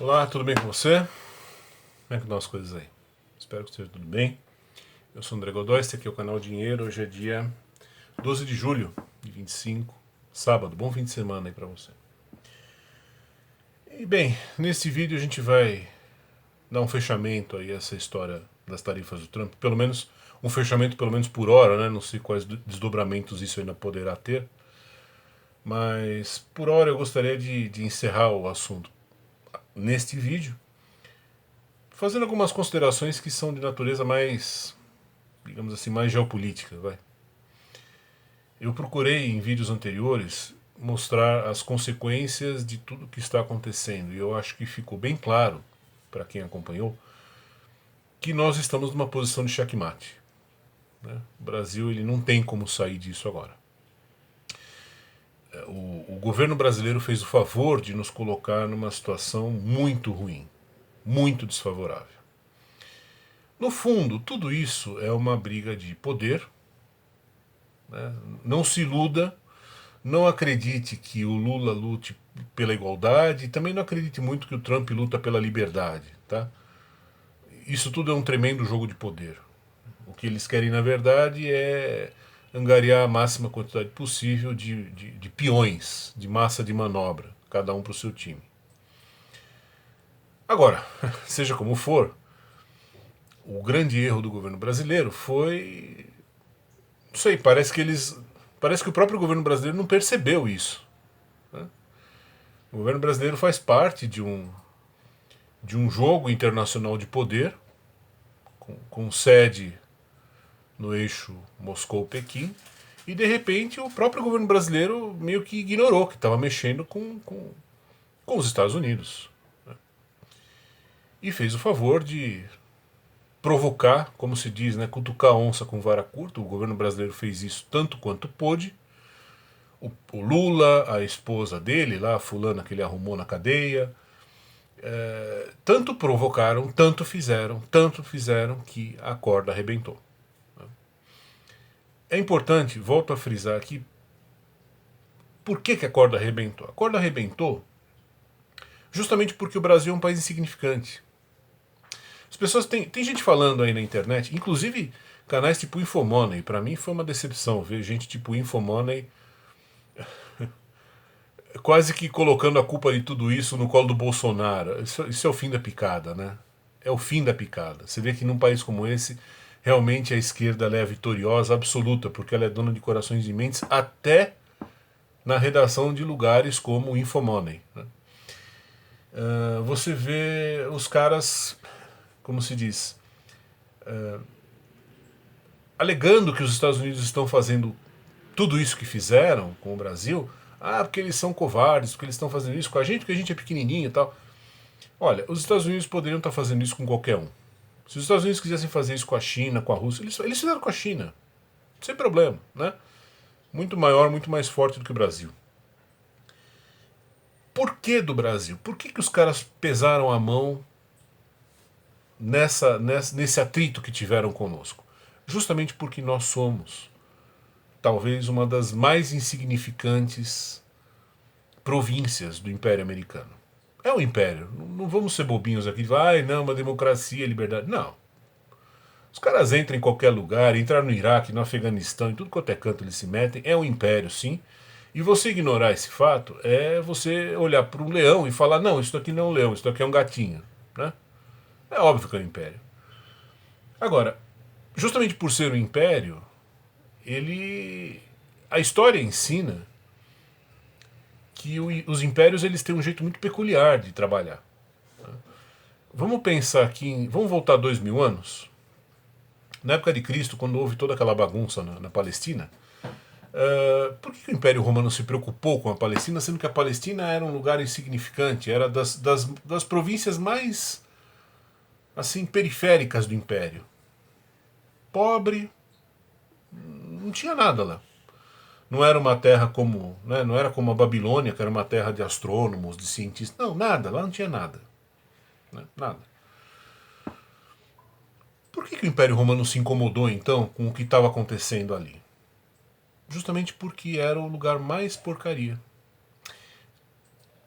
Olá, tudo bem com você? Como é que estão as coisas aí? Espero que esteja tudo bem. Eu sou o André Godoy, este aqui é o canal Dinheiro. Hoje é dia 12 de julho de 25, sábado. Bom fim de semana aí pra você. E bem, nesse vídeo a gente vai dar um fechamento aí a essa história das tarifas do Trump. Pelo menos um fechamento pelo menos por hora, né? Não sei quais desdobramentos isso ainda poderá ter. Mas por hora eu gostaria de encerrar o assunto neste vídeo, fazendo algumas considerações que são de natureza mais, digamos assim, mais geopolítica, vai. Eu procurei em vídeos anteriores mostrar as consequências de tudo que está acontecendo e eu acho que ficou bem claro para quem acompanhou que nós estamos numa posição de checkmate, né? O Brasil ele não tem como sair disso agora. O governo brasileiro fez o favor de nos colocar numa situação muito ruim, muito desfavorável. No fundo, tudo isso é uma briga de poder, né? Não se iluda, não acredite que o Lula lute pela igualdade, e também não acredite muito que o Trump luta pela liberdade. Tá? Isso tudo é um tremendo jogo de poder. O que eles querem, na verdade, é angariar a máxima quantidade possível de peões, de massa de manobra, cada um para o seu time. Agora, seja como for, o grande erro do governo brasileiro foi. Não sei, Parece que o próprio governo brasileiro não percebeu isso. Né? O governo brasileiro faz parte de um jogo internacional de poder, com sede no eixo Moscou-Pequim, e de repente o próprio governo brasileiro meio que ignorou que estava mexendo com os Estados Unidos. Né? E fez o favor de provocar, como se diz, né, cutucar a onça com vara curta. O governo brasileiro fez isso tanto quanto pôde. O Lula, a esposa dele, lá, a fulana que ele arrumou na cadeia, tanto provocaram, tanto fizeram que a corda arrebentou. É importante, volto a frisar aqui, por que a corda arrebentou? A corda arrebentou justamente porque o Brasil é um país insignificante. As pessoas tem gente falando aí na internet, inclusive canais tipo Infomoney. Para mim foi uma decepção ver gente tipo Infomoney quase que colocando a culpa de tudo isso no colo do Bolsonaro. Isso é o fim da picada, né? É o fim da picada. Você vê que num país como esse, realmente a esquerda é a vitoriosa absoluta, porque ela é dona de corações e mentes até na redação de lugares como o Infomoney. Né? Você vê os caras, como se diz, alegando que os Estados Unidos estão fazendo tudo isso que fizeram com o Brasil, porque eles são covardes, porque eles estão fazendo isso com a gente, porque a gente é pequenininho e tal. Olha, os Estados Unidos poderiam estar fazendo isso com qualquer um. Se os Estados Unidos quisessem fazer isso com a China, com a Rússia, eles fizeram com a China. Sem problema, né? Muito maior, muito mais forte do que o Brasil. Por que do Brasil? Por que os caras pesaram a mão nesse atrito que tiveram conosco? Justamente porque nós somos talvez uma das mais insignificantes províncias do Império Americano. É um império. Não vamos ser bobinhos aqui. Não, uma democracia, liberdade. Não. Os caras entram em qualquer lugar, entraram no Iraque, no Afeganistão, em tudo quanto é canto eles se metem. É um império, sim. E você ignorar esse fato é você olhar para um leão e falar: não, isso daqui não é um leão, isso daqui é um gatinho. Né? É óbvio que é um império. Agora, justamente por ser um império, a história ensina que os impérios eles têm um jeito muito peculiar de trabalhar. Vamos pensar aqui, vamos voltar 2000 anos, na época de Cristo, quando houve toda aquela bagunça na Palestina. Por que o Império Romano se preocupou com a Palestina, sendo que a Palestina era um lugar insignificante, era das províncias mais assim periféricas do Império? Pobre, não tinha nada lá. Não era uma terra como, né, não era como a Babilônia, que era uma terra de astrônomos, de cientistas. Não, nada, lá não tinha nada. Né, nada. Por que o Império Romano se incomodou então com o que estava acontecendo ali? Justamente porque era o lugar mais porcaria.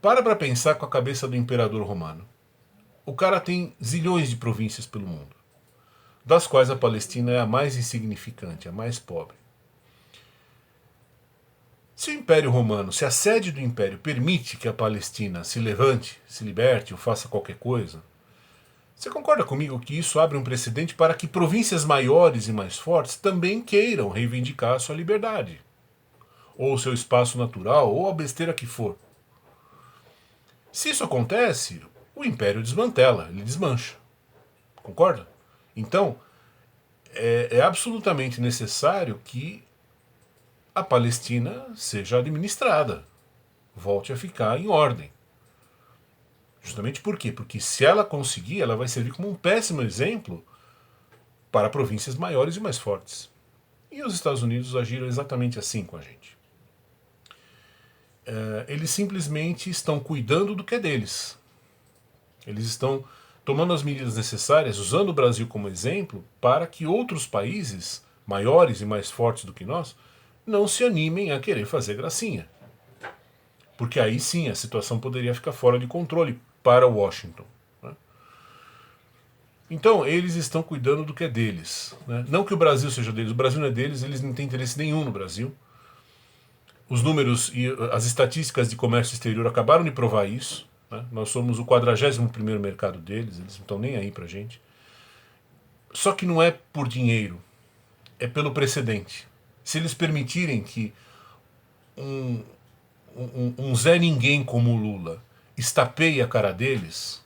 Para pensar com a cabeça do imperador romano. o cara tem zilhões de províncias pelo mundo, das quais a Palestina é a mais insignificante, a mais pobre. Se o Império Romano, se a sede do Império permite que a Palestina se levante, se liberte ou faça qualquer coisa, você concorda comigo que isso abre um precedente para que províncias maiores e mais fortes também queiram reivindicar a sua liberdade, ou o seu espaço natural, ou a besteira que for? Se isso acontece, o Império desmantela, ele desmancha. Concorda? Então, é absolutamente necessário que a Palestina seja administrada, volte a ficar em ordem. Justamente por quê? Porque se ela conseguir, ela vai servir como um péssimo exemplo para províncias maiores e mais fortes. E os Estados Unidos agiram exatamente assim com a gente. Eles simplesmente estão cuidando do que é deles. Eles estão tomando as medidas necessárias, usando o Brasil como exemplo, para que outros países maiores e mais fortes do que nós não se animem a querer fazer gracinha. Porque aí sim a situação poderia ficar fora de controle para Washington. Né? Então eles estão cuidando do que é deles. Né? Não que o Brasil seja deles, o Brasil não é deles, eles não têm interesse nenhum no Brasil. Os números e as estatísticas de comércio exterior acabaram de provar isso. Né? Nós somos o 41º mercado deles, eles não estão nem aí pra gente. Só que não é por dinheiro, é pelo precedente. Se eles permitirem que um Zé Ninguém como o Lula estapeie a cara deles,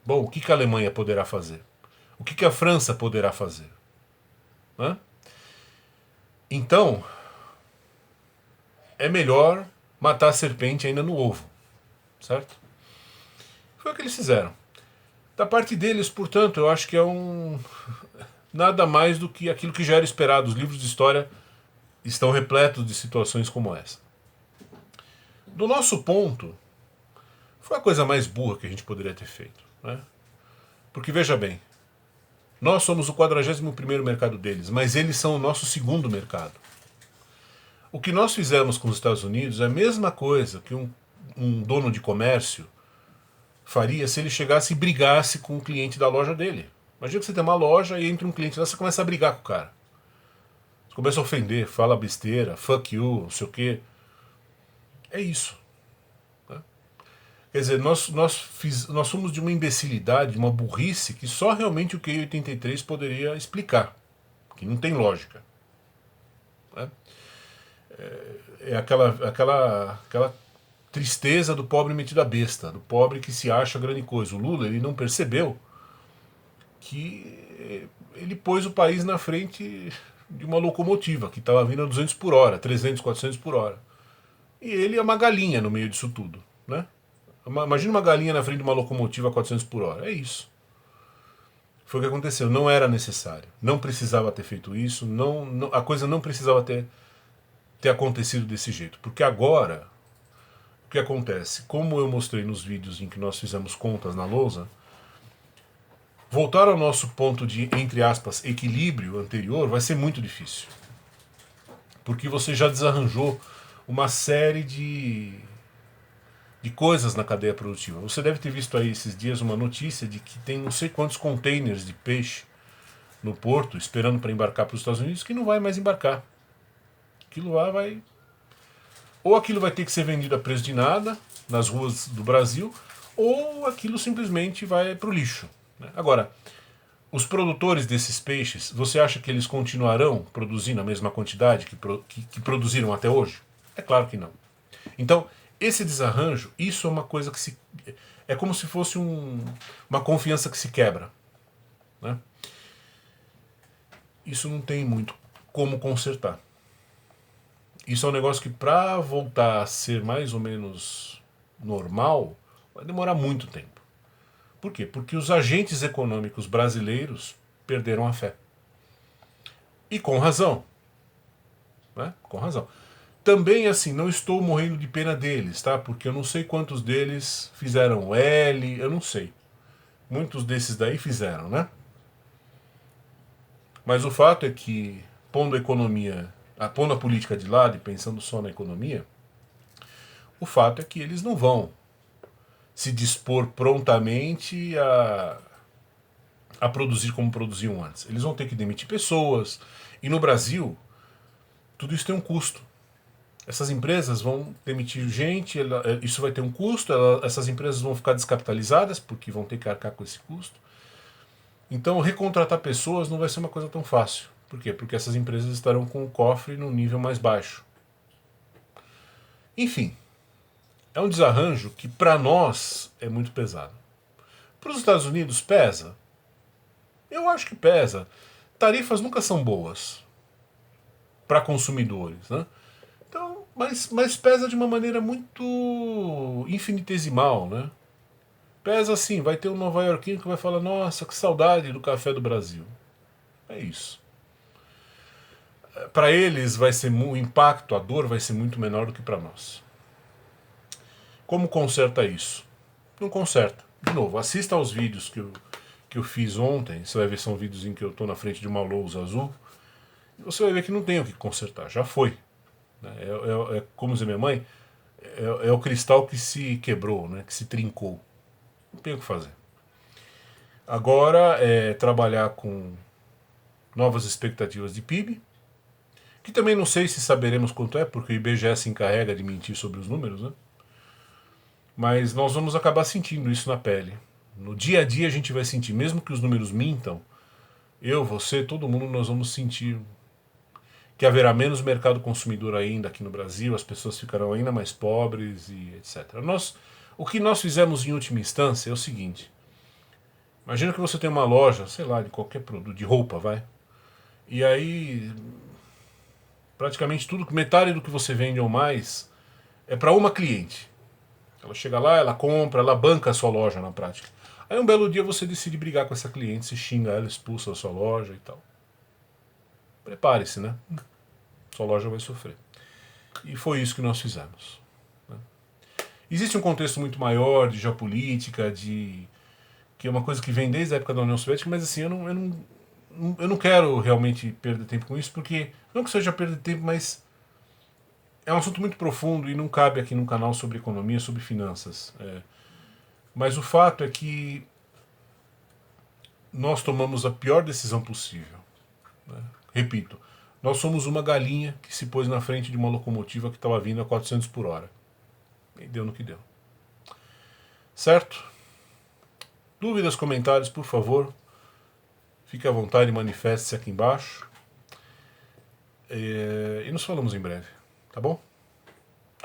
bom, o que a Alemanha poderá fazer? O que a França poderá fazer? Né? Então, é melhor matar a serpente ainda no ovo, certo? Foi o que eles fizeram. Da parte deles, portanto, eu acho que é nada mais do que aquilo que já era esperado. Os livros de história estão repletos de situações como essa. Do nosso ponto, foi a coisa mais burra que a gente poderia ter feito. Né? Porque veja bem, nós somos o 41º mercado deles, mas eles são o nosso segundo mercado. O que nós fizemos com os Estados Unidos é a mesma coisa que um dono de comércio faria se ele chegasse e brigasse com o cliente da loja dele. Imagina que você tem uma loja e entra um cliente lá, você começa a brigar com o cara. Você começa a ofender, fala besteira, fuck you, não sei o quê. É isso. Né? Quer dizer, nós somos de uma imbecilidade, de uma burrice que só realmente o QI 83 poderia explicar. Que não tem lógica. Né? É aquela tristeza do pobre metido a besta, do pobre que se acha grande coisa. O Lula, ele não percebeu que ele pôs o país na frente de uma locomotiva que estava vindo a 200 por hora, 300, 400 por hora. E ele é uma galinha no meio disso tudo. Né? Imagina uma galinha na frente de uma locomotiva a 400 por hora. É isso. Foi o que aconteceu. Não era necessário. Não precisava ter feito isso. A coisa não precisava ter acontecido desse jeito. Porque agora, o que acontece? Como eu mostrei nos vídeos em que nós fizemos contas na lousa, voltar ao nosso ponto de, entre aspas, equilíbrio anterior vai ser muito difícil. Porque você já desarranjou uma série de coisas na cadeia produtiva. Você deve ter visto aí esses dias uma notícia de que tem não sei quantos containers de peixe no porto esperando para embarcar para os Estados Unidos que não vai mais embarcar. Aquilo lá vai... Ou aquilo vai ter que ser vendido a preço de nada nas ruas do Brasil, ou aquilo simplesmente vai para o lixo. Né? Agora, os produtores desses peixes, você acha que eles continuarão produzindo a mesma quantidade que produziram até hoje? É claro que não. Então, esse desarranjo, isso é uma coisa que é como se fosse uma confiança que se quebra. Né? Isso não tem muito como consertar. Isso é um negócio que, para voltar a ser mais ou menos normal, vai demorar muito tempo. Por quê? Porque os agentes econômicos brasileiros perderam a fé. E com razão. Né? Com razão. Também, assim, não estou morrendo de pena deles, tá? Porque eu não sei quantos deles fizeram L, eu não sei. Muitos desses daí fizeram, né? Mas o fato é que, pondo a política de lado e pensando só na economia, o fato é que eles não vão se dispor prontamente a produzir como produziam antes. Eles vão ter que demitir pessoas. E no Brasil, tudo isso tem um custo. Essas empresas vão demitir gente, isso vai ter um custo, essas empresas vão ficar descapitalizadas, porque vão ter que arcar com esse custo. Então, recontratar pessoas não vai ser uma coisa tão fácil. Por quê? Porque essas empresas estarão com o cofre no nível mais baixo. Enfim, é um desarranjo que para nós é muito pesado. Para os Estados Unidos pesa? Eu acho que pesa. Tarifas nunca são boas para consumidores, né? Então, mas pesa de uma maneira muito infinitesimal, né? Pesa assim, vai ter um nova-iorquino que vai falar, nossa, que saudade do café do Brasil. É isso. Para eles vai ser o impacto, a dor vai ser muito menor do que para nós. Como conserta isso? Não conserta. De novo, assista aos vídeos que eu fiz ontem. Você vai ver, são vídeos em que eu estou na frente de uma lousa azul. E você vai ver que não tem o que consertar, já foi. É como diz minha mãe, é o cristal que se quebrou, né, que se trincou. Não tem o que fazer. Agora é trabalhar com novas expectativas de PIB, que também não sei se saberemos quanto é, porque o IBGE se encarrega de mentir sobre os números, né? Mas nós vamos acabar sentindo isso na pele. No dia a dia a gente vai sentir, mesmo que os números mintam, eu, você, todo mundo, nós vamos sentir que haverá menos mercado consumidor ainda aqui no Brasil, as pessoas ficarão ainda mais pobres e etc. O que nós fizemos em última instância é o seguinte: imagina que você tem uma loja, sei lá, de qualquer produto, de roupa, vai, e aí praticamente tudo, metade do que você vende ou mais é para uma cliente. Ela chega lá, ela compra, ela banca a sua loja na prática. Aí um belo dia você decide brigar com essa cliente, se xinga ela, expulsa a sua loja e tal. Prepare-se, né? Sua loja vai sofrer. E foi isso que nós fizemos. Né? Existe um contexto muito maior de geopolítica, que é uma coisa que vem desde a época da União Soviética, mas assim, eu não quero realmente perder tempo com isso, porque não que seja perder tempo, mas é um assunto muito profundo e não cabe aqui num canal sobre economia, sobre finanças. Mas o fato é que nós tomamos a pior decisão possível. Né? Repito, nós somos uma galinha que se pôs na frente de uma locomotiva que estava vindo a 400 por hora. E deu no que deu. Certo? Dúvidas, comentários, por favor. Fique à vontade, manifeste-se aqui embaixo. E nos falamos em breve. Tá bom?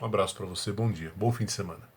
Um abraço para você, bom dia, bom fim de semana.